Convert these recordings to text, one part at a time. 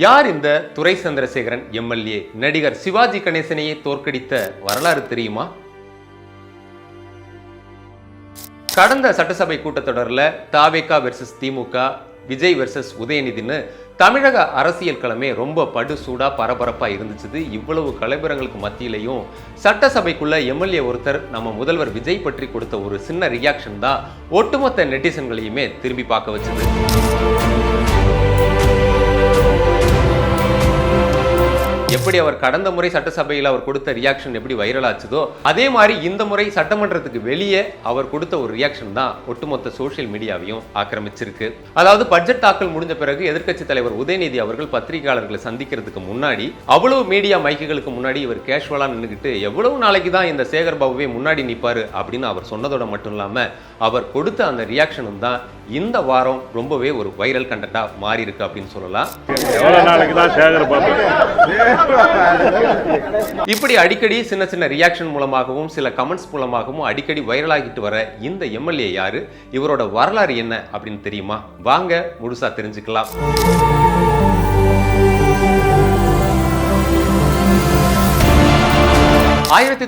யார் இந்த துரை சந்திரசேகரன் எம்எல்ஏ? நடிகர் சிவாஜி கணேசனையே தோற்கடித்த வரலாறு தெரியுமா? கடந்த சட்டசபை கூட்டத்தொடரில் தாவேகா வெர்சஸ் திமுக, விஜய் வெர்சஸ் உதயநிதினு தமிழக அரசியல் களமே ரொம்ப படுசூடா பரபரப்பா இருந்துச்சு. இவ்வளவு கலவரங்களுக்கு மத்தியிலையும் சட்டசபைக்குள்ள எம்எல்ஏ ஒருத்தர் நம்ம முதல்வர் விஜய் பற்றி கொடுத்த ஒரு சின்ன ரியாக்ஷன் தான் ஒட்டுமொத்த நெட்டிசன்களையுமே திரும்பி பார்க்க வச்சது. எப்படி அவர் கடந்த முறை சட்டசபையில் அவர் கொடுத்த ரியாக்ஷன் எப்படி வைரல் ஆச்சுதோ அதே மாதிரி இந்த முறை சட்டமன்றத்துக்கு வெளியே அவர் கொடுத்த ஒரு ரியாக்ஷன் தான் ஒட்டுமொத்த சோசியல் மீடியாவையும் ஆக்கிரமிச்சிருக்கு. அதாவது பட்ஜெட் தாக்கல் முடிஞ்ச பிறகு எதிர்க்கட்சி தலைவர் உதயநிதி அவர்கள் பத்திரிகையாளர்களை சந்திக்கிறதுக்கு முன்னாடி அவ்வளவு மீடியா மைக்குகளுக்கு முன்னாடி இவர் கேஷுவலா நின்றுகிட்டு எவ்வளவு நாளைக்கு தான் இந்த சேகர் பாபுவே முன்னாடி நிற்பாரு அப்படின்னு அவர் சொன்னதோட மட்டும் இல்லாம அவர் கொடுத்த அந்த ரியாக்ஷனும் தான் இந்த வாரம் ரொம்பவே ஒரு வைரல் கண்டென்ட்டா மாறி இருக்கு அப்படின்னு சொல்லலாம். இப்படி அடிக்கடி சின்ன சின்ன ரியாக்ஷன் மூலமாகவும் சில கமெண்ட்ஸ் மூலமாகவும் அடிக்கடி வைரலாகிட்டு வர இந்த எம்எல்ஏ யாரு, இவரோட வரலாறு என்ன அப்படின்னு தெரியுமா? வாங்க முழுசா தெரிஞ்சுக்கலாம்.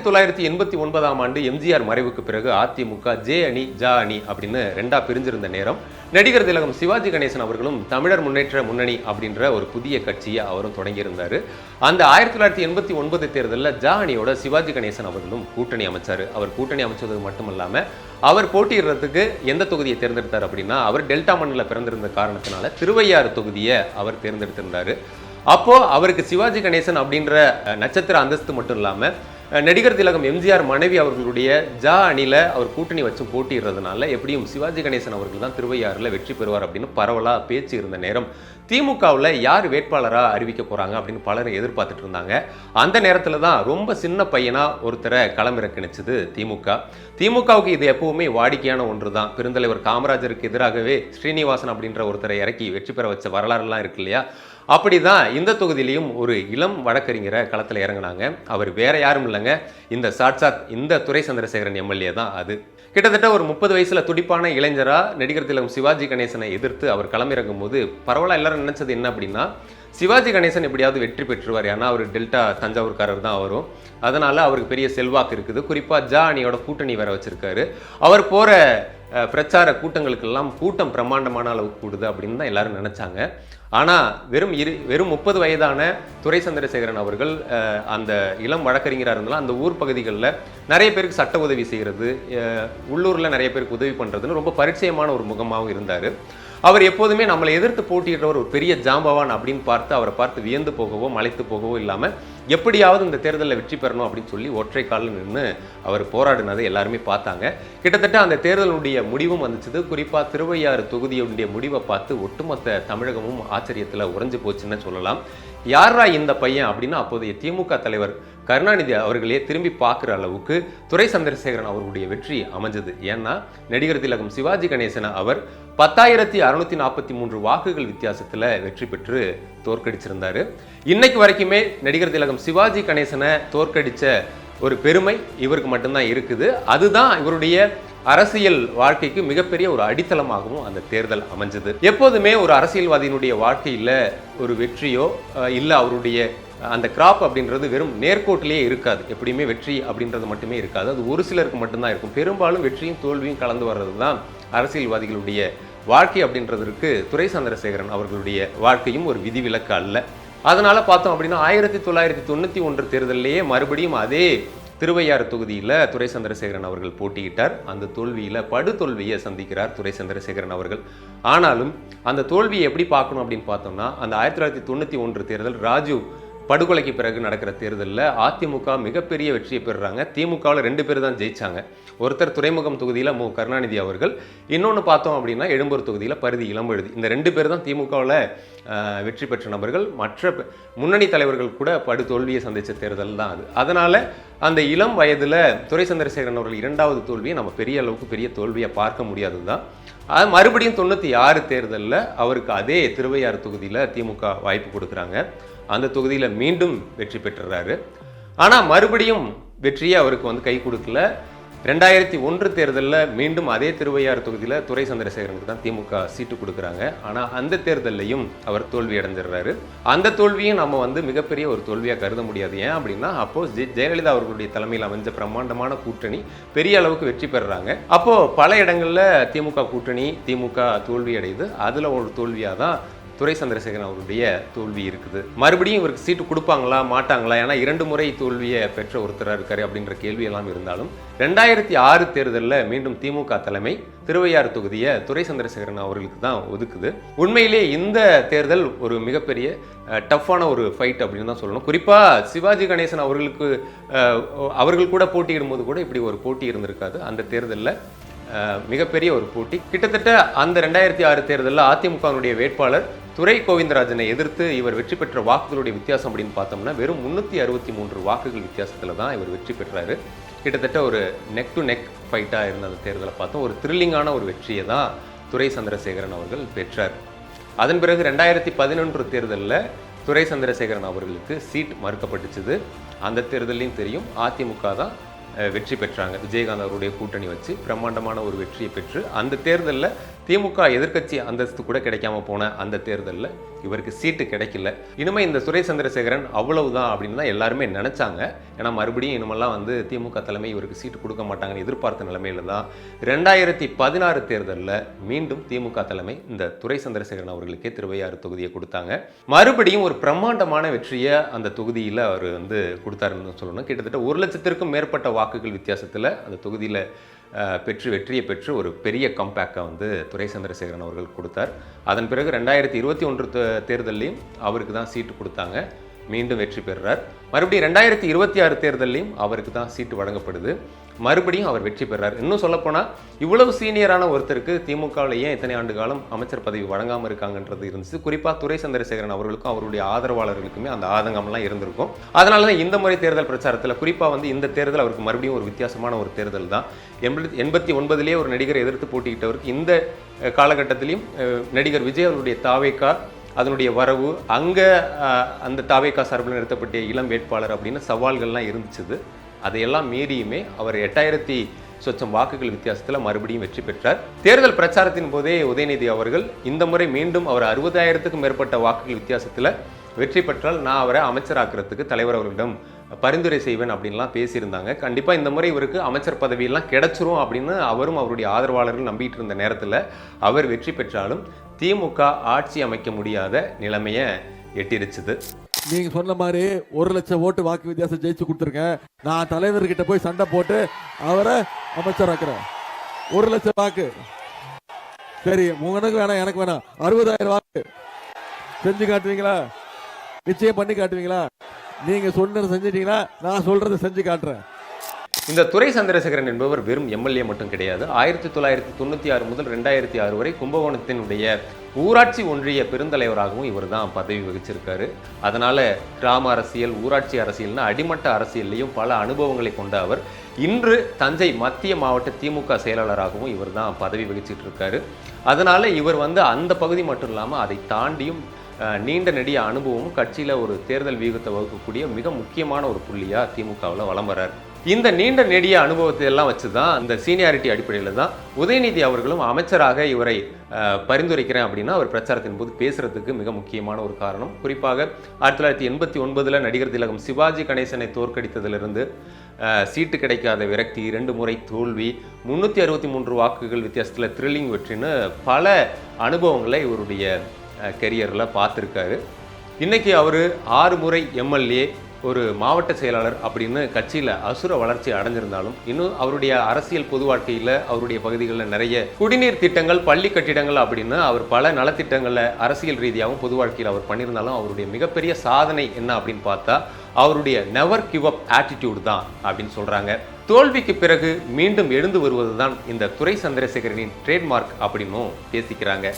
1989ஆம் ஆண்டு எம்ஜிஆர் மறைவுக்கு பிறகு அதிமுக ஜே அணி ஜா அணி அப்படின்னு ரெண்டா பிரிஞ்சிருந்த நேரம் நடிகர் திலகம் சிவாஜி கணேசன் அவர்களும் தமிழர் முன்னேற்ற முன்னணி அப்படின்ற ஒரு புதிய கட்சியை அவரும் தொடங்கியிருந்தாரு. அந்த 1989 தேர்தலில் ஜா அணியோட சிவாஜி கணேசன் அவர்களும் கூட்டணி அமைச்சாரு. அவர் கூட்டணி அமைச்சது மட்டும் இல்லாம அவர் போட்டியிடுறதுக்கு எந்த தொகுதியை தேர்ந்தெடுத்தார் அப்படின்னா, அவர் டெல்டா மண்ணில் பிறந்திருந்த காரணத்தினால திருவையாறு தொகுதியை அவர் தேர்ந்தெடுத்திருந்தாரு. அப்போ அவருக்கு சிவாஜி கணேசன் அப்படின்ற நட்சத்திர அந்தஸ்து மட்டும் இல்லாம நடிகர் திலகம் எம்ஜிஆர் மனைவி அவர்களுடைய ஜா அணில அவர் கூட்டணி வச்சு போட்டிடுறதுனால எப்படியும் சிவாஜி கணேசன் அவர்கள் தான் திருவையாறுல வெற்றி பெறுவார் அப்படின்னு பரவலா பேச்சு இருந்த நேரம் திமுகவில் யார் வேட்பாளரா அறிவிக்க போறாங்க அப்படின்னு பலரும் எதிர்பார்த்துட்டு இருந்தாங்க. அந்த நேரத்துல தான் ரொம்ப சின்ன பையனா ஒருத்தரை களமிறக்கினுச்சுது திமுகவுக்கு இது எப்பவுமே வாடிக்கையான ஒன்று தான். பெருந்தலைவர் காமராஜருக்கு எதிராகவே ஸ்ரீனிவாசன் அப்படின்ற ஒருத்தரை இறக்கி வெற்றி பெற வச்ச வரலாறுலாம் இருக்கு இல்லையா? அப்படிதான் இந்த தொகுதியிலையும் ஒரு இளம் வழக்கறிஞரை களத்தில் இறங்கினாங்க. அவர் வேற யாரும் இல்லைங்க, இந்த சாட்சாத் இந்த துரை சந்திரசேகரன் எம்எல்ஏ தான். அது கிட்டத்தட்ட ஒரு 30 வயசுல துடிப்பான இளைஞரா நடிகர் திலகம் சிவாஜி கணேசனை எதிர்த்து அவர் களமிறங்கும் போது பரவலா எல்லாரும் நினைச்சது என்ன அப்படின்னா, சிவாஜி கணேசன் எப்படியாவது வெற்றி பெற்றுவார், ஏன்னா அவர் டெல்டா தஞ்சாவூர்காரர் தான் வரும், அதனால அவருக்கு பெரிய செல்வாக்கு இருக்குது, குறிப்பா ஜா அணியோட கூட்டணி வேற வச்சிருக்காரு, அவர் போற பிரச்சார கூட்டங்களுக்கெல்லாம் கூட்டம் பிரம்மாண்டமான அளவுக்கு கூடுது அப்படின்னு தான் எல்லாரும் நினைச்சாங்க. ஆனால் வெறும் 30 வயதான துரை சந்திரசேகரன் அவர்கள் அந்த இளம் வழக்கறிஞராக இருந்தாலும் அந்த ஊர் பகுதிகளில் நிறைய பேருக்கு சட்ட உதவி செய்கிறது, உள்ளூரில் நிறைய பேருக்கு உதவி பண்ணுறதுன்னு ரொம்ப பரிச்சயமான ஒரு முகமாகவும் இருந்தார். அவர் எப்போதுமே நம்மளை எதிர்த்து போட்டியிடுறவர் ஒரு பெரிய ஜாம்பவான் அப்படின்னு பார்த்து அவரை பார்த்து வியந்து போகவோ மலைத்து போகவோ இல்லாமல் எப்படியாவது இந்த தேர்தலில் வெற்றி பெறணும் அப்படின்னு சொல்லி ஒற்றை காலில் நின்று அவர் போராடினதை எல்லாருமே பார்த்தாங்க. கிட்டத்தட்ட அந்த தேர்தலுடைய முடிவும் வந்துச்சு. குறிப்பாக திருவையாறு தொகுதியுடைய முடிவை பார்த்து ஒட்டுமொத்த தமிழகமும் ஆச்சரியத்தில் உறைஞ்சு போச்சுன்னு சொல்லலாம். யாரா இந்த பையன் அப்படின்னு அப்போதைய திமுக தலைவர் கருணாநிதி அவர்களே திரும்பி பார்க்குற அளவுக்கு துரை சந்திரசேகரன் அவர்களுடைய வெற்றி அமைஞ்சது. ஏன்னா நடிகர் திலகம் சிவாஜி கணேசனை அவர் 10,643 வாக்குகள் வித்தியாசத்தில் வெற்றி பெற்று தோற்கடிச்சிருந்தாரு. இன்னைக்கு வரைக்குமே நடிகர் திலகம் சிவாஜி கணேசனை தோற்கடிச்ச ஒரு பெருமை இவருக்கு மட்டும்தான் இருக்குது. அதுதான் இவருடைய அரசியல் வாழ்க்கைக்கு மிகப்பெரிய ஒரு அடித்தளமாகவும் அந்த தேர்தல் அமைஞ்சது. எப்போதுமே ஒரு அரசியல்வாதியினுடைய வாழ்க்கையில் ஒரு வெற்றியோ இல்லை அவருடைய அந்த கிராப் அப்படின்றது வெறும் நேர்கோட்டிலேயே இருக்காது. எப்படியுமே வெற்றி அப்படின்றது மட்டுமே இருக்காது, அது ஒரு சிலருக்கு மட்டும்தான் இருக்கும். பெரும்பாலும் வெற்றியும் தோல்வியும் கலந்து வர்றது தான் அரசியல்வாதிகளுடைய வாழ்க்கை அப்படின்றதற்கு துரை சந்திரசேகரன் அவர்களுடைய வாழ்க்கையும் ஒரு விதிவிலக்கு அல்ல. அதனால பார்த்தோம் அப்படின்னா 1991 தேர்தலிலேயே மறுபடியும் அதே திருவையாறு தொகுதியில் துரை சந்திரசேகரன் அவர்கள் போட்டியிட்டார். அந்த தோல்வியில் படுதோல்வியை சந்திக்கிறார் துரை சந்திரசேகரன் அவர்கள். ஆனாலும் அந்த தோல்வியை எப்படி பார்க்கணும் அப்படின்னு பார்த்தோம்னா, அந்த 1991 தேர்தல் ராஜீவ் படுகொலைக்கு பிறகு நடக்கிற தேர்தலில் அதிமுக மிகப்பெரிய வெற்றியை பெறுறாங்க. திமுகவில் 2 பேர் தான் ஜெயிச்சாங்க. ஒருத்தர் துறைமுகம் தொகுதியில் மு கருணாநிதி அவர்கள், இன்னொன்று பார்த்தோம் அப்படின்னா எழும்பூர் தொகுதியில் பரிதி இளம்பழுதி. இந்த 2 பேர் தான் திமுகவில் வெற்றி பெற்ற நபர்கள். மற்ற முன்னணி தலைவர்கள் கூட படுதோல்வியை சந்தித்த தேர்தல் தான் அது. அதனால் அந்த இளம் வயதில் துரை சந்திரசேகரன் அவர்கள் 2வது தோல்வியை நம்ம பெரிய அளவுக்கு பெரிய தோல்வியை பார்க்க முடியாது தான். அது மறுபடியும் 96 தேர்தலில் அவருக்கு அதே திருவையாறு தொகுதியில் திமுக வாய்ப்பு கொடுக்குறாங்க. அந்த தொகுதியில் மீண்டும் வெற்றி பெற்றுறாரு. ஆனால் மறுபடியும் வெற்றியை அவருக்கு கை கொடுக்கல. 2001 தேர்தலில் மீண்டும் அதே திருவையாறு தொகுதியில் துரை சந்திரசேகரனுக்கு தான் திமுக சீட்டு கொடுக்குறாங்க. ஆனால் அந்த தேர்தலையும் அவர் தோல்வி அடைஞ்சிடுறாரு. அந்த தோல்வியும் நம்ம மிகப்பெரிய ஒரு தோல்வியாக கருத முடியாது. ஏன் அப்படின்னா அப்போ ஜெயலலிதா அவர்களுடைய தலைமையில் அமைஞ்ச பிரம்மாண்டமான கூட்டணி பெரிய அளவுக்கு வெற்றி பெறுறாங்க. அப்போ பல இடங்கள்ல திமுக கூட்டணி திமுக தோல்வி அடையுது. அதுல ஒரு தோல்வியாக தான் துரை சந்திரசேகரன் அவருடைய தோல்வி இருக்குது. மறுபடியும் இவருக்கு சீட்டு கொடுப்பாங்களா மாட்டாங்களா, ஏன்னா 2 முறை தோல்வியை பெற்ற ஒருத்தராக இருக்காரு அப்படின்ற கேள்வி எல்லாம் இருந்தாலும் 2006 தேர்தலில் மீண்டும் திமுக தலைமை திருவையாறு தொகுதியை துரை சந்திரசேகரன் அவர்களுக்கு தான் ஒதுக்குது. உண்மையிலே இந்த தேர்தல் ஒரு மிகப்பெரிய டஃப்பான ஒரு ஃபைட் அப்படின்னு தான் சொல்லணும். குறிப்பாக சிவாஜி கணேசன் அவர்கள் கூட போட்டியிடும் போது கூட இப்படி ஒரு போட்டி இருந்திருக்காது. அந்த தேர்தலில் மிகப்பெரிய ஒரு போட்டி. கிட்டத்தட்ட அந்த 2006 தேர்தலில் அதிமுகவினுடைய வேட்பாளர் துரை கோவிந்தராஜனை எதிர்த்து இவர் வெற்றி பெற்ற வாக்குகளுடைய வித்தியாசம் அப்படின்னு பார்த்தோம்னா வெறும் 363 வாக்குகள் வித்தியாசத்தில் தான் இவர் வெற்றி பெற்றாரு. கிட்டத்தட்ட ஒரு நெக் டு நெக் ஃபைட்டாக இருந்த அந்த தேர்தலை பார்த்தோம். ஒரு த்ரில்லிங்கான ஒரு வெற்றியை தான் துரை சந்திரசேகரன் அவர்கள் பெற்றார். அதன் பிறகு 2011 தேர்தலில் துரை சந்திரசேகரன் அவர்களுக்கு சீட் மறுக்கப்பட்டுச்சுது. அந்த தேர்தலையும் தெரியும், அதிமுக தான் வெற்றி பெற்றாங்க. விஜயகாந்த் அவருடைய கூட்டணி வச்சு பிரம்மாண்டமான ஒரு வெற்றியை பெற்று அந்த தேர்தலில் திமுக எதிர்க்கட்சி அந்தஸ்து கூட கிடைக்காம போன அந்த தேர்தலில் இவருக்கு சீட்டு கிடைக்கல. இனிமே இந்த துரை சந்திரசேகரன் அவ்வளவுதான் அப்படின்னு தான் எல்லாருமே நினைச்சாங்க. ஏன்னா மறுபடியும் இனிமெல்லாம் திமுக தலைமை இவருக்கு சீட்டு கொடுக்க மாட்டாங்கன்னு எதிர்பார்த்த நிலைமையில தான் 2016 தேர்தலில் மீண்டும் திமுக தலைமை இந்த துரை சந்திரசேகரன் அவர்களுக்கே திருவையாறு தொகுதியை கொடுத்தாங்க. மறுபடியும் ஒரு பிரம்மாண்டமான வெற்றியை அந்த தொகுதியில் அவர் கொடுத்தாருன்னு சொல்லணும். கிட்டத்தட்ட 1 லட்சத்திற்கும் மேற்பட்ட வாக்குகள் வித்தியாசத்தில் அந்த தொகுதியில் வெற்றியை பெற்று ஒரு பெரிய கம்பேக்கை துரை சந்திரசேகரன் அவர்கள் கொடுத்தார். அதன் பிறகு 2021 தேர்தலையும் அவருக்கு தான் சீட்டு கொடுத்தாங்க. மீண்டும் வெற்றி பெறுறார். மறுபடியும் 2026 தேர்தலையும் அவருக்கு தான் சீட்டு வழங்கப்படுது. மறுபடியும் அவர் வெற்றி பெறார். இன்னும் சொல்லப்போனால் இவ்வளவு சீனியரான ஒருத்தருக்கு திமுகவில் ஏன் இத்தனை ஆண்டு காலம் அமைச்சர் பதவி வழங்காமல் இருக்காங்கன்றது இருந்துச்சு. குறிப்பாக துரை சந்திரசேகரன் அவர்களுக்கும் அவருடைய ஆதரவாளர்களுக்குமே அந்த ஆதங்கம்லாம் இருந்திருக்கும். அதனால தான் இந்த முறை தேர்தல் பிரச்சாரத்தில் குறிப்பாக இந்த தேர்தல் அவருக்கு மறுபடியும் ஒரு வித்தியாசமான ஒரு தேர்தல் தான். 89 ஒரு நடிகரை எதிர்த்து போட்டிக்கிட்டவருக்கு இந்த காலகட்டத்திலையும் நடிகர் விஜய் அவருடைய தாவேக்கா அதனுடைய வரவு அங்கே அந்த தாவேக்கா சார்பில் நிறுத்தப்பட்ட இளம் வேட்பாளர் அப்படின்னு சவால்கள்லாம் இருந்துச்சு. அதையெல்லாம் மீறியுமே அவர் 8000 சொச்சம் வாக்குகள் வித்தியாசத்தில் மறுபடியும் வெற்றி பெற்றார். தேர்தல் பிரச்சாரத்தின் போதே உதயநிதி அவர்கள் இந்த முறை மீண்டும் அவர் 60,000க்கும் மேற்பட்ட வாக்குகள் வித்தியாசத்தில் வெற்றி பெற்றால் நான் அவரை அமைச்சராக்கிறதுக்கு தலைவர் அவர்களிடம் பரிந்துரை செய்வேன் அப்படின்லாம் பேசியிருந்தாங்க. கண்டிப்பாக இந்த முறை இவருக்கு அமைச்சர் பதவியெல்லாம் கிடைச்சிரும் அப்படின்னு அவரும் அவருடைய ஆதரவாளர்கள் நம்பிட்டு இருந்த நேரத்தில் அவர் வெற்றி பெற்றாலும் திமுக ஆட்சி அமைக்க முடியாத நிலைமையை எட்டிருச்சுது. நீங்க சொன்ன மாதிரி 1 லட்சம் ஓட்டு வாக்கு வித்தியாசம் ஜெயிச்சு கொடுத்துருக்கேன். நான் தலைவர்கிட்ட போய் சண்டை போட்டு அவரை அமைச்சராக்குறேன். 1 லட்சம் வாக்கு சரி, உங்களுக்கு வேணாம் எனக்கு வேணாம், 60,000 வாக்கு செஞ்சு காட்டுவீங்களா? நிச்சயம் பண்ணி காட்டுவீங்களா? நீங்க சொன்னதை செஞ்சிட்டீங்களா? நான் சொல்றதை செஞ்சு காட்டுறேன். இந்த துரை சந்திரசேகரன் என்பவர் வெறும் எம்எல்ஏ மட்டும் கிடையாது. 1996 முதல் 2006 வரை கும்பகோணத்தினுடைய ஊராட்சி ஒன்றிய பெருந்தலைவராகவும் இவர் தான் பதவி வகிச்சிருக்காரு. அதனால கிராம அரசியல், ஊராட்சி அரசியல்னா அடிமட்ட அரசியல்லையும் பல அனுபவங்களை கொண்ட அவர் இன்று தஞ்சை மத்திய மாவட்ட திமுக செயலாளராகவும் இவர் தான் பதவி வகிச்சிட்டு இருக்காரு. அதனால இவர் அந்த பகுதி மட்டும் இல்லாமல் அதை தாண்டியும் நீண்ட நெடிய அனுபவமும் கட்சியில் ஒரு தேர்தல் வியூகத்தை வகுக்கக்கூடிய மிக முக்கியமான ஒரு புள்ளியாக திமுகவில் வலம் வர்றார். இந்த நீண்ட நெடிய அனுபவத்தை எல்லாம் வச்சு தான் இந்த சீனியாரிட்டி அடிப்படையில் தான் உதயநிதி அவர்களும் அமைச்சராக இவரை பரிந்துரைக்கிறேன் அப்படின்னா அவர் பிரச்சாரத்தின் போது பேசுறதுக்கு மிக முக்கியமான ஒரு காரணம். குறிப்பாக 1989 நடிகர் திலகம் சிவாஜி கணேசனை தோற்கடித்ததிலிருந்து சீட்டு கிடைக்காத விரக்தி, 2 முறை தோல்வி, 363 வாக்குகள் வித்தியாசத்தில் த்ரில்லிங் வெற்றின்னு பல அனுபவங்களை இவருடைய கெரியரில் பார்த்துருக்காரு. இன்றைக்கி அவர் 6 முறை எம்எல்ஏ, ஒரு மாவட்ட செயலாளர் அப்படின்னு கட்சியில் அசுர வளர்ச்சி அடைஞ்சிருந்தாலும் இன்னும் அவருடைய அரசியல் பொது வாழ்க்கையில் அவருடைய பகுதிகளில் நிறைய குடிநீர் திட்டங்கள், பள்ளி கட்டிடங்கள் அப்படின்னு அவர் பல நலத்திட்டங்களை அரசியல் ரீதியாகவும் பொது வாழ்க்கையில் அவர் பண்ணியிருந்தாலும் அவருடைய மிகப்பெரிய சாதனை என்ன அப்படின்னு பார்த்தா அவருடைய நெவர் கிவ் அப் ஆட்டிடியூட் தான் அப்படின்னு சொல்கிறாங்க. தோல்விக்கு பிறகு மீண்டும் எழுந்து வருவது தான் இந்த துரை சந்திரசேகரனின் ட்ரேட்மார்க் அப்படின்னும் பேசிக்கிறாங்க.